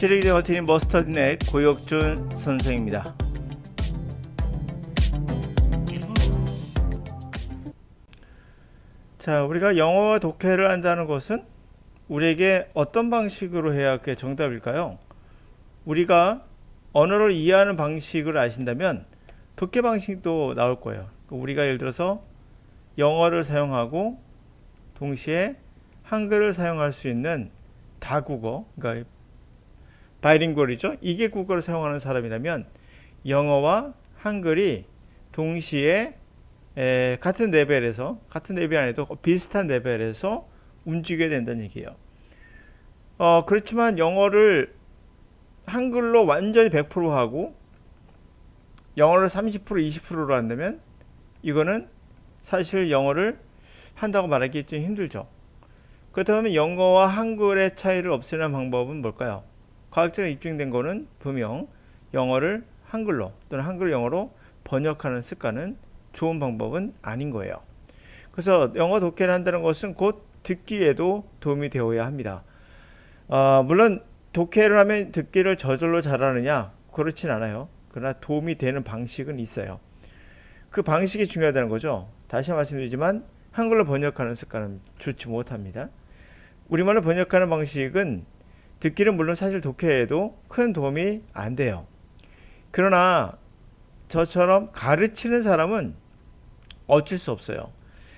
시리즈 버티는 머스터드넷 고혁준 선생입니다. 자, 우리가 영어와 독해를 한다는 것은 우리에게 어떤 방식으로 해야 그게 정답일까요? 우리가 언어를 이해하는 방식을 아신다면 독해 방식도 나올 거예요. 우리가 예를 들어서 영어를 사용하고 동시에 한글을 사용할 수 있는 다국어, 그러니까 바이링구얼이죠. 이게 국어를 사용하는 사람이라면 영어와 한글이 동시에 같은 레벨에서, 같은 레벨 안에도 비슷한 레벨에서 움직여야 된다는 얘기예요. 그렇지만 영어를 한글로 완전히 100% 하고 영어를 30% 20%로 한다면 이거는 사실 영어를 한다고 말하기 좀 힘들죠. 그렇다면 영어와 한글의 차이를 없애는 방법은 뭘까요? 과학적으로 입증된 거는 분명 영어를 한글로 또는 한글을 영어로 번역하는 습관은 좋은 방법은 아닌 거예요. 그래서 영어 독해를 한다는 것은 곧 듣기에도 도움이 되어야 합니다. 물론 독해를 하면 듣기를 저절로 잘하느냐? 그렇진 않아요. 그러나 도움이 되는 방식은 있어요. 그 방식이 중요하다는 거죠. 다시 말씀드리지만 한글로 번역하는 습관은 좋지 못합니다. 우리말로 번역하는 방식은 듣기는 물론 사실 독해에도 큰 도움이 안 돼요. 그러나 저처럼 가르치는 사람은 어쩔 수 없어요.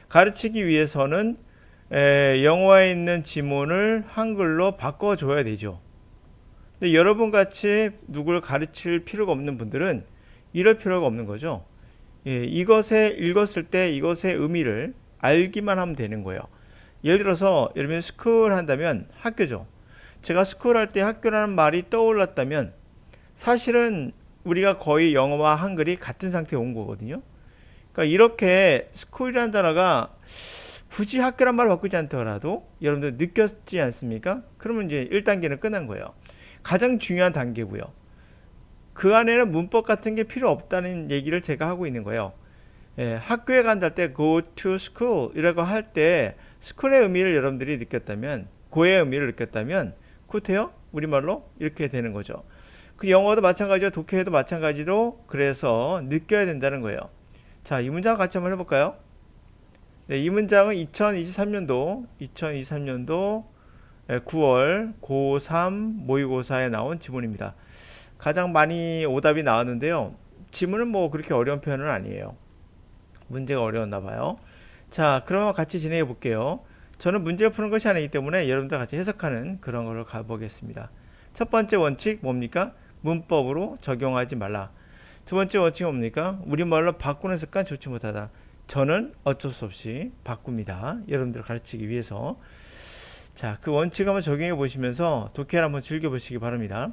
가르치기 위해서는 영어에 있는 지문을 한글로 바꿔줘야 되죠. 근데 여러분 같이 누구를 가르칠 필요가 없는 분들은 이럴 필요가 없는 거죠. 이것에 읽었을 때 이것의 의미를 알기만 하면 되는 거예요. 예를 들어서 여러분 스쿨 한다면 학교죠. 제가 스쿨 할 때 학교라는 말이 떠올랐다면 사실은 우리가 거의 영어와 한글이 같은 상태에 온 거거든요. 그러니까 이렇게 스쿨이라는 단어가 굳이 학교란 말을 바꾸지 않더라도 여러분들 느꼈지 않습니까? 그러면 이제 1단계는 끝난 거예요. 가장 중요한 단계고요. 그 안에는 문법 같은 게 필요 없다는 얘기를 제가 하고 있는 거예요. 학교에 간다 할 때 go to school 이라고 할 때 스쿨의 의미를 여러분들이 느꼈다면, 고의 의미를 느꼈다면 굿해요? 우리말로 이렇게 되는 거죠. 그 영어도 마찬가지고 독해도 마찬가지로 그래서 느껴야 된다는 거예요. 자, 이 문장 같이 한번 해볼까요? 네, 이 문장은 2023년도 9월 고3 모의고사에 나온 지문입니다. 가장 많이 오답이 나왔는데요. 지문은 뭐 그렇게 어려운 표현은 아니에요. 문제가 어려웠나 봐요. 자, 그러면 같이 진행해 볼게요. 저는 문제를 푸는 것이 아니기 때문에 여러분들 같이 해석하는 그런 걸 가보겠습니다. 첫 번째 원칙 뭡니까? 문법으로 적용하지 말라. 두 번째 원칙은 뭡니까? 우리말로 바꾸는 습관 좋지 못하다. 저는 어쩔 수 없이 바꿉니다. 여러분들을 가르치기 위해서. 자, 그 원칙 한번 적용해 보시면서 독해를 한번 즐겨 보시기 바랍니다.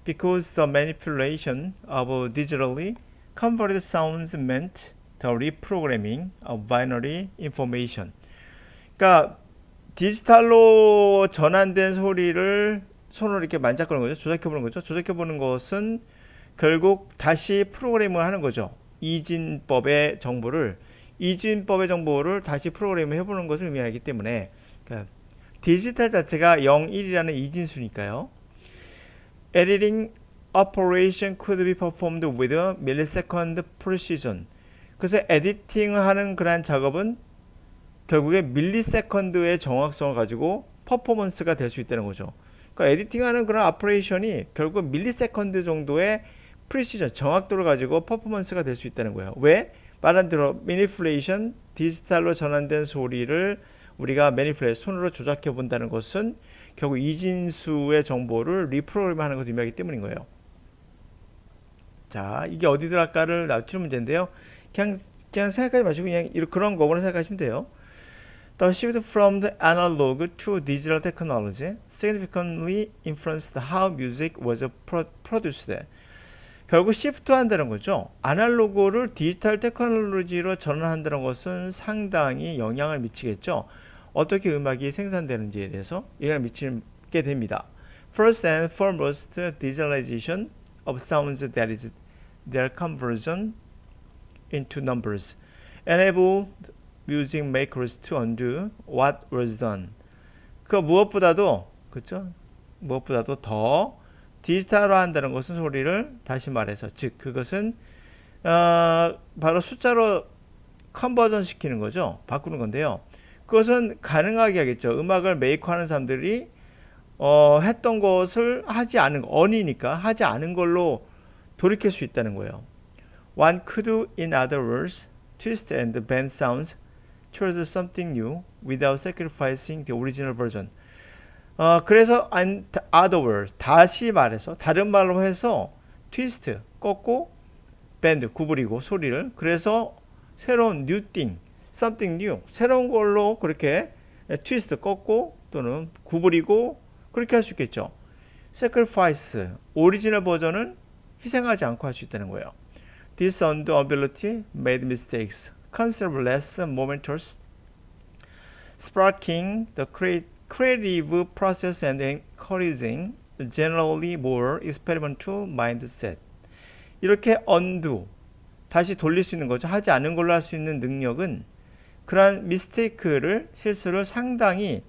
Because the manipulation of digitally converted sounds meant the reprogramming of binary information. 그러니까 디지털로 전환된 소리를 손으로 이렇게 만작거리는 거죠. 조작해보는 거죠. 조작해보는 것은 결국 다시 프로그램을 하는 거죠. 이진법의 정보를 다시 프로그램을 해보는 것을 의미하기 때문에 그러니까 디지털 자체가 0, 1이라는 이진수니까요. Editing operation could be performed with a millisecond precision. 그래서 에디팅을 하는 그러한 작업은 결국에 밀리세컨드의 정확성을 가지고 퍼포먼스가 될 수 있다는 거죠. 그러니까 에디팅하는 그런 오퍼레이션이 결국 밀리세컨드 정도의 프리시전, 정확도를 가지고 퍼포먼스가 될 수 있다는 거예요. 왜? 말한 대로 매니플레이션, 디지털로 전환된 소리를 우리가 매니플레이션, 손으로 조작해 본다는 것은 결국 이진수의 정보를 리프로그램하는 것을 의미하기 때문인 거예요. 자, 이게 어디 들어갈까를 낮추는 문제인데요. 그냥 생각하지 마시고 그냥 그런 거구나 생각하시면 돼요. The shift from the analog to digital technology significantly influenced how music was produced. 결국 시프트 한다는 거죠. 아날로그를 디지털 테크놀로지로 전환한다는 것은 상당히 영향을 미치겠죠. 어떻게 음악이 생산되는지에 대해서 영향을 미치게 됩니다. First and foremost, digitalization of sounds, that is their conversion into numbers, enable music makers to undo what was done. 그 무엇보다도 그렇죠? 무엇보다도 더 디지털화 한다는 것은 소리를 다시 말해서 즉 그것은 바로 숫자로 컨버전 시키는 거죠. 바꾸는 건데요. 그것은 가능하게 하겠죠. 음악을 메이커하는 사람들이 했던 것을 하지 않은 언이니까 하지 않은 걸로 돌이킬 수 있다는 거예요. One could, in other words, twist and bend sounds toward something new without sacrificing the original version. 그래서 in other words, 다시 말해서 다른 말로 해서 twist, 꺾고 bend, 구부리고 소리를 그래서 새로운 new thing, something new, 새로운 걸로 그렇게 twist, 꺾고 또는 구부리고 그렇게 할 수 있겠죠. sacrifice, 오리지널 버전은 희생하지 않고 할 수 있다는 거예요. This undo ability made mistakes, considerable less momentous, sparking the creative process and encouraging generally more experimental mindset. 이렇게 undo, 다시 돌릴 수 있는 거죠. 하지 않은 걸로 할 수 있는 능력은 그러한 미스테이크를, 실수를 상당히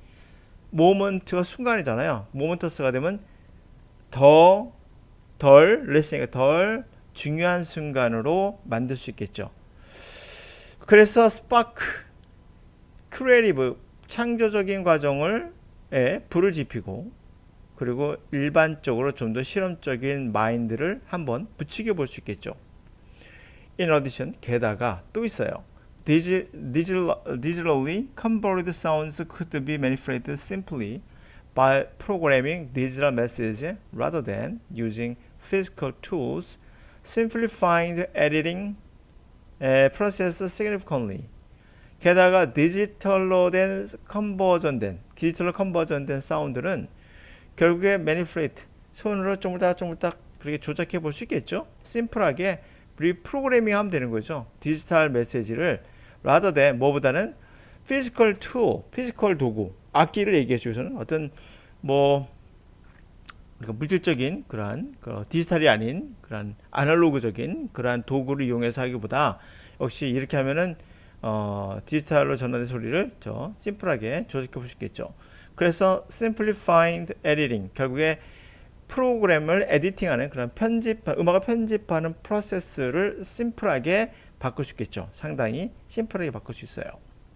모먼트가 순간이잖아요. 모먼터스가 되면 레슨이니까 덜 중요한 순간으로 만들 수 있겠죠. 그래서 스파크, 크리에이티브, 창조적인 과정을 불을 지피고 그리고 일반적으로 좀 더 실험적인 마인드를 한번 부추겨 볼 수 있겠죠. In addition, 게다가 또 있어요. Digitally converted sounds could be manipulated simply by programming digital messages rather than using physical tools, simplifying the editing process significantly. 게다가 디지털로 컨버전된 사운드는 결국에 manipulate, 손으로 쪼물딱 그렇게 조작해 볼 수 있겠죠. 심플하게 리프로그래밍 하면 되는 거죠. 디지털 메시지를 rather than 뭐보다는 physical tool, 피지컬 도구, 악기를 얘기해 주셔서는 어떤 물질적인 그러한 디지털이 아닌 그러한 아날로그적인 그러한 도구를 이용해서 하기보다 역시 이렇게 하면은 디지털로 전환된 소리를 심플하게 조작해 볼 수 있겠죠. 그래서 simplified editing, 결국에 프로그램을 에디팅하는 그런 음악을 편집하는 프로세스를 심플하게 바꿀 수 있겠죠. 상당히 심플하게 바꿀 수 있어요.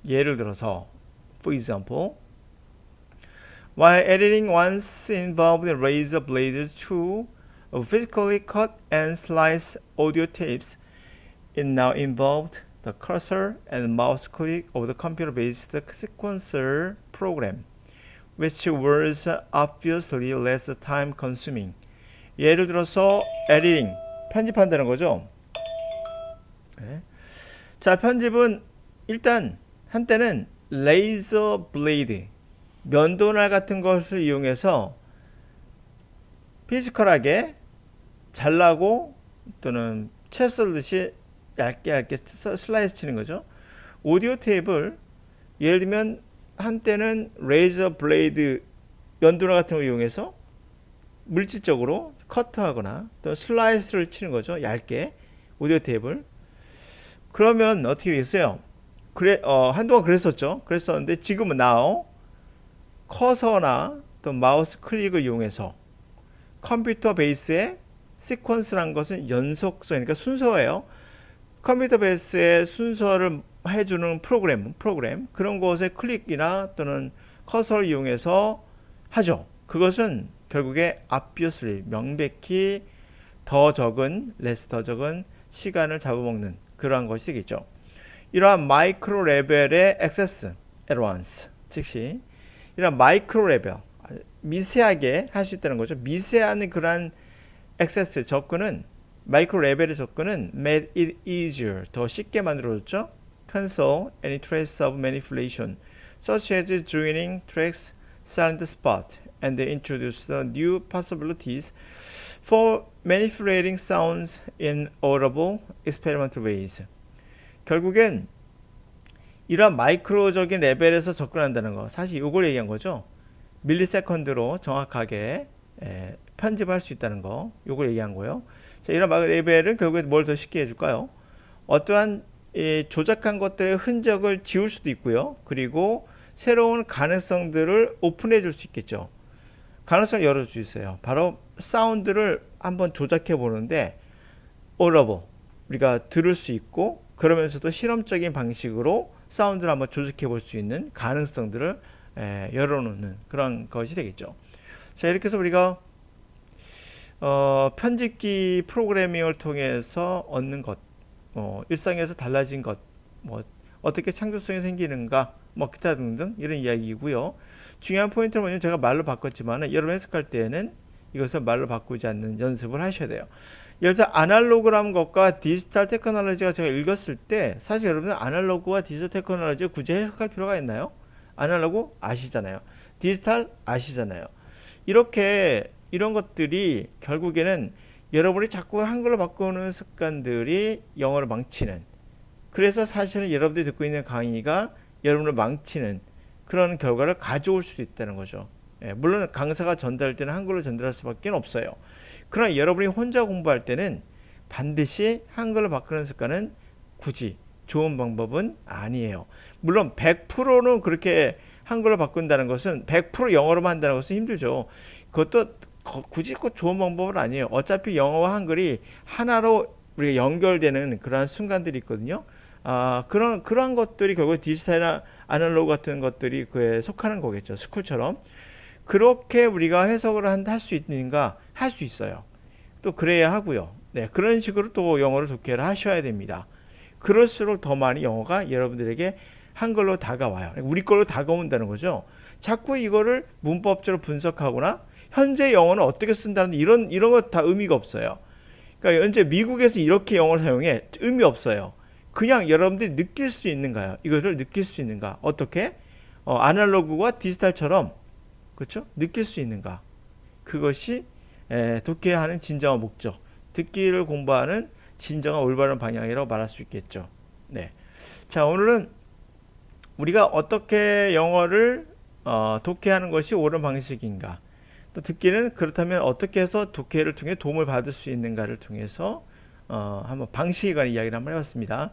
예를 들어서 for example, while editing once involved razor blades to physically cut and slice audio tapes, it now involved the cursor and mouse click of the computer-based sequencer program, which was obviously less time-consuming. 예를 들어서 editing, 편집한다는 거죠. 네. 자, 편집은 일단 한때는 레이저 블레이드, 면도날 같은 것을 이용해서 피지컬하게 잘라고 또는 채 썰듯이 얇게 슬라이스 치는 거죠. 오디오 테이프를 예를 들면 한때는 레이저 블레이드, 면도날 같은 걸 이용해서 물질적으로 커트하거나 또 슬라이스를 치는 거죠. 얇게 오디오 테이프를. 그러면 어떻게 되겠어요? 한동안 그랬었는데 지금은 now 커서나 또 마우스 클릭을 이용해서 컴퓨터 베이스의 시퀀스라는 것은 연속성, 그러니까 순서예요. 컴퓨터 베이스의 순서를 해주는 프로그램 그런 것에 클릭이나 또는 커서를 이용해서 하죠. 그것은 결국에 obviously, 명백히 더 적은 시간을 잡아먹는 그러한 것이 되겠죠. 이러한 마이크로 레벨의 액세스, advance, 즉시 이런 마이크로 레벨, 미세하게 할 수 있다는 거죠. 미세한 그러한 액세스, 접근은 마이크로 레벨의 접근은 made it easier, 더 쉽게 만들어줬죠. cancel any trace of manipulation, such as joining tracks, silent spot, and introduce new possibilities for manipulating sounds in audible, experimental ways. 결국엔 이러한 마이크로적인 레벨에서 접근한다는 거, 사실 이걸 얘기한 거죠. 밀리세컨드로 정확하게 편집할 수 있다는 거, 이걸 얘기한 거예요. 자, 이런 레벨은 결국에 뭘 더 쉽게 해줄까요? 어떠한 조작한 것들의 흔적을 지울 수도 있고요. 그리고 새로운 가능성들을 오픈해 줄 수 있겠죠. 가능성을 열어줄 수 있어요. 바로 사운드를 한번 조작해 보는데 audible, 우리가 들을 수 있고 그러면서도 실험적인 방식으로 사운드를 한번 조작해 볼 수 있는 가능성들을 열어놓는 그런 것이 되겠죠. 자, 이렇게 해서 우리가 편집기 프로그래밍을 통해서 얻는 것, 일상에서 달라진 것, 뭐 어떻게 창조성이 생기는가, 뭐 기타 등등 이런 이야기이고요. 중요한 포인트는 뭐냐면 제가 말로 바꿨지만 여러분 해석할 때에는 이것을 말로 바꾸지 않는 연습을 하셔야 돼요. 예를 들어 아날로그라는 것과 디지털 테크놀로지가 제가 읽었을 때 사실 여러분은 아날로그와 디지털 테크놀로지를 굳이 해석할 필요가 있나요? 아날로그 아시잖아요. 디지털 아시잖아요. 이렇게 이런 것들이 결국에는 여러분이 자꾸 한글로 바꾸는 습관들이 영어를 망치는, 그래서 사실은 여러분들이 듣고 있는 강의가 여러분을 망치는 그런 결과를 가져올 수도 있다는 거죠. 물론 강사가 전달할 때는 한글로 전달할 수밖에 없어요. 그러나 여러분이 혼자 공부할 때는 반드시 한글로 바꾸는 습관은 굳이 좋은 방법은 아니에요. 물론 100%는 그렇게 한글로 바꾼다는 것은 100% 영어로만 한다는 것은 힘들죠. 그것도 굳이 꼭 좋은 방법은 아니에요. 어차피 영어와 한글이 하나로 우리가 연결되는 그러한 순간들이 있거든요. 그런 것들이 결국 디지털이나 아날로그 같은 것들이 그에 속하는 거겠죠. 스쿨처럼. 그렇게 우리가 해석을 할 수 있는가? 할 수 있어요. 또 그래야 하고요. 네, 그런 식으로 또 영어를 독해를 하셔야 됩니다. 그럴수록 더 많이 영어가 여러분들에게 한글로 다가와요. 우리 걸로 다가온다는 거죠. 자꾸 이거를 문법적으로 분석하거나 현재 영어는 어떻게 쓴다는 이런 거 다 의미가 없어요. 그러니까 현재 미국에서 이렇게 영어를 사용해 의미 없어요. 그냥 여러분들이 느낄 수 있는가요? 이것을 느낄 수 있는가? 어떻게? 아날로그와 디지털처럼 그렇죠? 느낄 수 있는가? 그것이 독해하는 진정한 목적, 듣기를 공부하는 진정한 올바른 방향이라고 말할 수 있겠죠. 네. 자, 오늘은 우리가 어떻게 영어를 독해하는 것이 옳은 방식인가? 또 듣기는 그렇다면 어떻게 해서 독해를 통해 도움을 받을 수 있는가를 통해서 한번 방식에 관한 이야기를 한번 해봤습니다.